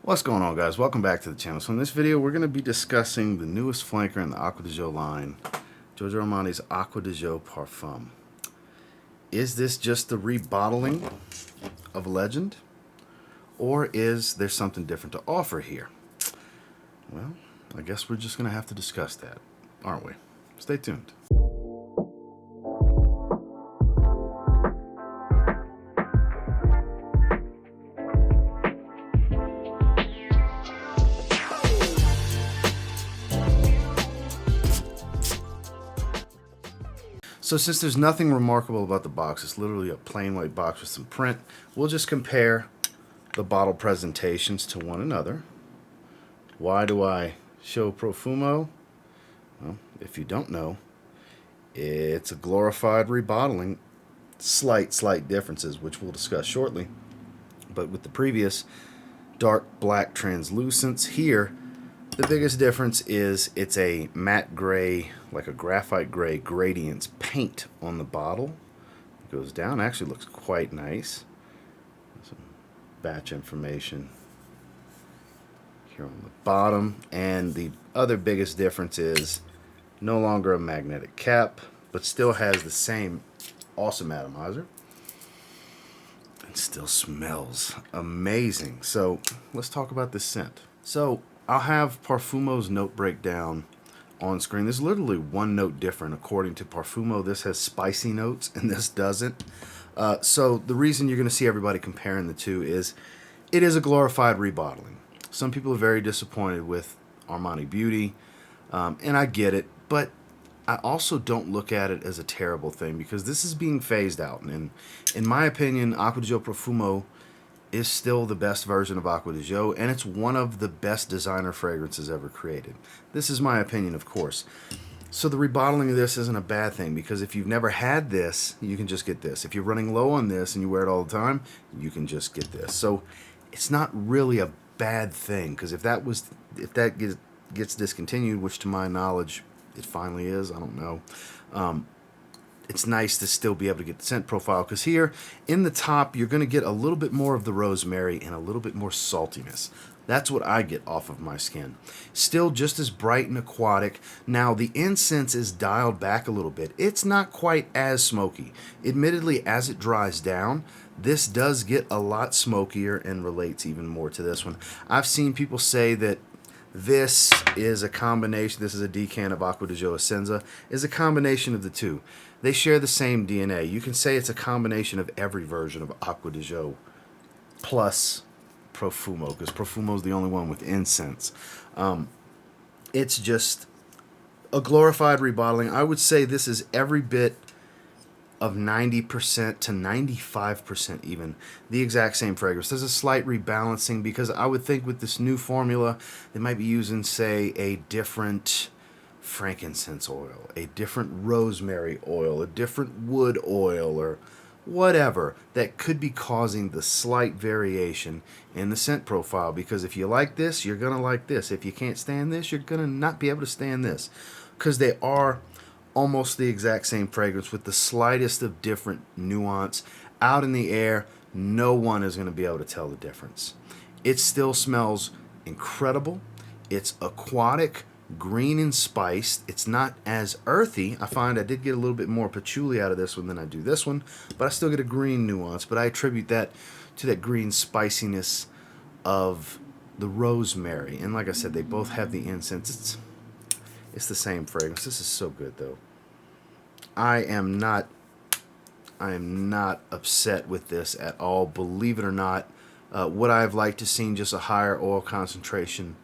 What's going on, guys? Welcome back to the channel. So in this video we're going to be discussing the newest flanker in the Acqua di Gio line, Giorgio Armani's Acqua di Gio Parfum. Is this just the rebottling of a legend, or is there something different to offer here? Well, I guess we're just going to have to discuss that, aren't we? Stay tuned. So since there's nothing remarkable about the box, it's literally a plain white box with some print, we'll just compare the bottle presentations to one another. Why do I show Profumo? Well, if you don't know, it's a glorified rebottling, slight differences, which we'll discuss shortly. But with the previous dark black translucence here, the biggest difference is it's a matte gray, like a graphite gray gradients paint on the bottle. It goes down, actually looks quite nice. Some batch information here on the bottom. And the other biggest difference is no longer a magnetic cap, but still has the same awesome atomizer. And still smells amazing. So let's talk about this scent. So I'll have Parfumo's note breakdown on screen. There's literally one note different. According to Parfumo, this has spicy notes and this doesn't. So the reason you're going to see everybody comparing the two is it is a glorified rebottling. Some people are very disappointed with Armani Beauty, and I get it, but I also don't look at it as a terrible thing because this is being phased out. And in my opinion, Acqua di Gio Profumo is still the best version of Acqua di Gio, and it's one of the best designer fragrances ever created. This is my opinion, of course. So the rebottling of this isn't a bad thing, because if you've never had this, you can just get this. If you're running low on this and you wear it all the time, you can just get this. So it's not really a bad thing, because if that gets discontinued, which to my knowledge it finally is, I don't know. It's nice to still be able to get the scent profile, because here in the top you're going to get a little bit more of the rosemary and a little bit more saltiness. That's what I get off of my skin. Still just as bright and aquatic. Now the incense is dialed back a little bit. It's not quite as smoky. Admittedly, as it dries down, this does get a lot smokier and relates even more to this one. I've seen people say that this is a combination, this is a decant of Acqua di Gio Essenza, is a combination of the two. They share the same DNA. You can say it's a combination of every version of Acqua di Gio plus Profumo, because Profumo is the only one with incense. It's just a glorified rebottling. I would say this is every bit of 90% to 95% even the exact same fragrance. There's a slight rebalancing, because I would think with this new formula they might be using, say, a different frankincense oil, a different rosemary oil, a different wood oil, or whatever that could be causing the slight variation in the scent profile. Because if you like this, you're gonna like this. If you can't stand this, you're gonna not be able to stand this, because they are almost the exact same fragrance with the slightest of different nuance. Out in the air, no one is going to be able to tell the difference. It still smells incredible. It's aquatic, green and spiced. It's not as earthy. I find I did get a little bit more patchouli out of this one than I do this one, but I still get a green nuance. But I attribute that to that green spiciness of the rosemary. And like I said, they both have the incense. It's the same fragrance. This is so good, though. I am not upset with this at all. Believe it or not, would I have liked to seen just a higher oil concentration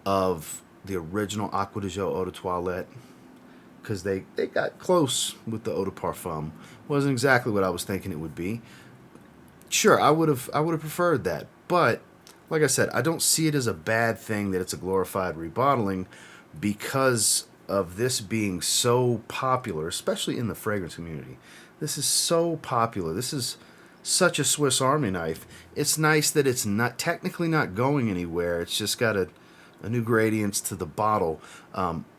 of the original Acqua di Gio Eau de Toilette, because they got close with the Eau de Parfum. Wasn't exactly what I was thinking it would be. Sure, I would have preferred that, but like I said, I don't see it as a bad thing that it's a glorified rebottling, because of this being so popular, especially in the fragrance community. This is so popular. This is such a Swiss Army knife. It's nice that it's not technically not going anywhere. It's just got a new gradients to the bottle.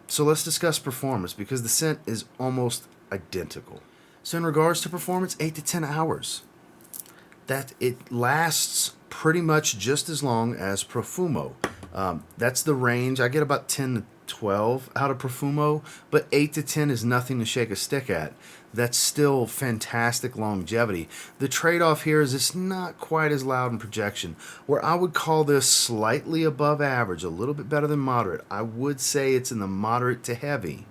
So let's discuss performance, because the scent is almost identical. So in regards to performance, 8 to 10 hours. that it lasts pretty much just as long as Profumo. That's the range. I get about 10 to 12 out of Profumo, but 8 to 10 is nothing to shake a stick at. That's still fantastic longevity. The trade-off here is it's not quite as loud in projection, where I would call this slightly above average, a little bit better than moderate. I would say it's in the moderate to heavy.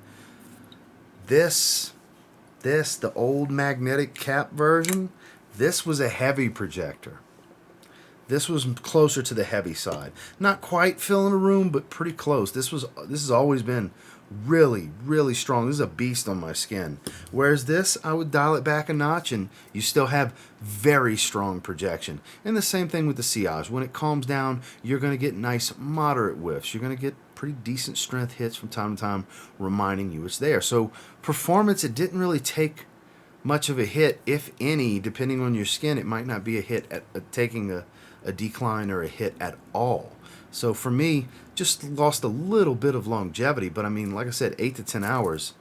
The old magnetic cap version, this was a heavy projector. This was closer to the heavy side. Not quite filling a room, but pretty close. This has always been really, really strong. This is a beast on my skin. Whereas this, I would dial it back a notch and you still have very strong projection. And the same thing with the sillage. When it calms down, you're going to get nice moderate whiffs. You're going to get pretty decent strength hits from time to time, reminding you it's there. So performance, it didn't really take much of a hit, if any. Depending on your skin, it might not be a hit at taking a decline or a hit at all. So for me, just lost a little bit of longevity, but I mean, like I said, 8 to 10 hours,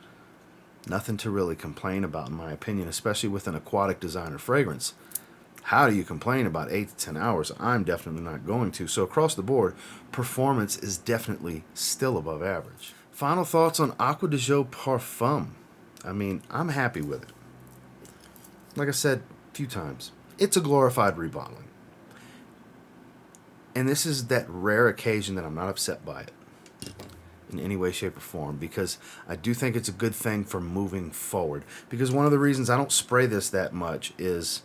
nothing to really complain about in my opinion, especially with an aquatic designer fragrance. How do you complain about 8 to 10 hours? I'm definitely not going to. So across the board, performance is definitely still above average. Final thoughts on Acqua di Gio Parfum. I mean, I'm happy with it. Like I said a few times, it's a glorified rebottling. And this is that rare occasion that I'm not upset by it in any way, shape, or form, because I do think it's a good thing for moving forward. Because one of the reasons I don't spray this that much is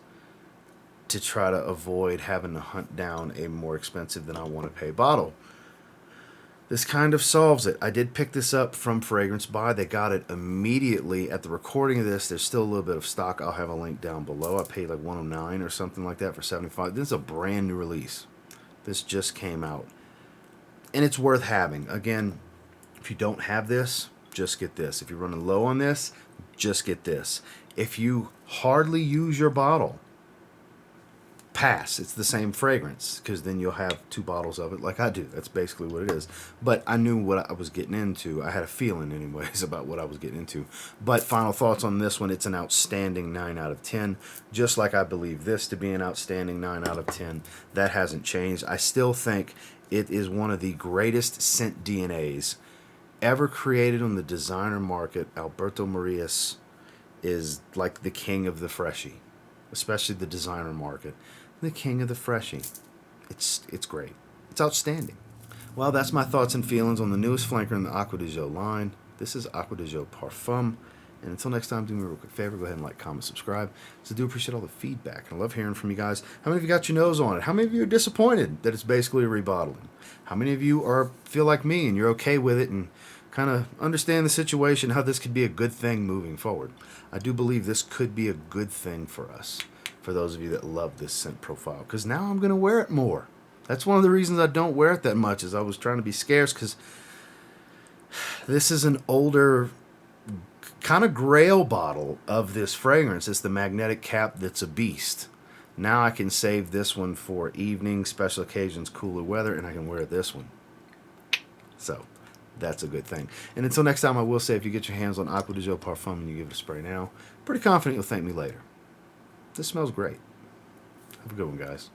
to try to avoid having to hunt down a more expensive than I want to pay bottle. This kind of solves it. I did pick this up from Fragrance Buy. They got it immediately at the recording of this. There's still a little bit of stock. I'll have a link down below. I paid like $109 or something like that for $75. This is a brand new release. This just came out. And it's worth having. Again, if you don't have this, just get this. If you're running low on this, just get this. If you hardly use your bottle, pass. It's the same fragrance, because then you'll have 2 bottles of it like I do. That's basically what it is. But I knew what I was getting into. I had a feeling anyways about what I was getting into. But final thoughts on this one, it's an outstanding 9 out of 10. Just like I believe this to be an outstanding 9 out of 10. That hasn't changed. I still think it is one of the greatest scent DNAs ever created on the designer market. Alberto Marias is like the king of the freshie, especially the designer market. The king of the freshie. It's great. It's outstanding. Well, that's my thoughts and feelings on the newest flanker in the Acqua di Gio line. This is Acqua di Gio Parfum. And until next time, do me a real quick favor. Go ahead and like, comment, subscribe. So I do appreciate all the feedback. I love hearing from you guys. How many of you got your nose on it? How many of you are disappointed that it's basically a rebottling? How many of you feel like me and you're okay with it and kind of understand the situation, how this could be a good thing moving forward? I do believe this could be a good thing for us, for those of you that love this scent profile, because now I'm going to wear it more. That's one of the reasons I don't wear it that much, is I was trying to be scarce, because this is an older kind of grail bottle of this fragrance. It's the magnetic cap that's a beast. Now I can save this one for evening, special occasions, cooler weather, and I can wear this one. So that's a good thing. And until next time, I will say, if you get your hands on Acqua di Gio Parfum and you give it a spray now, pretty confident you'll thank me later. This smells great. Have a good one, guys.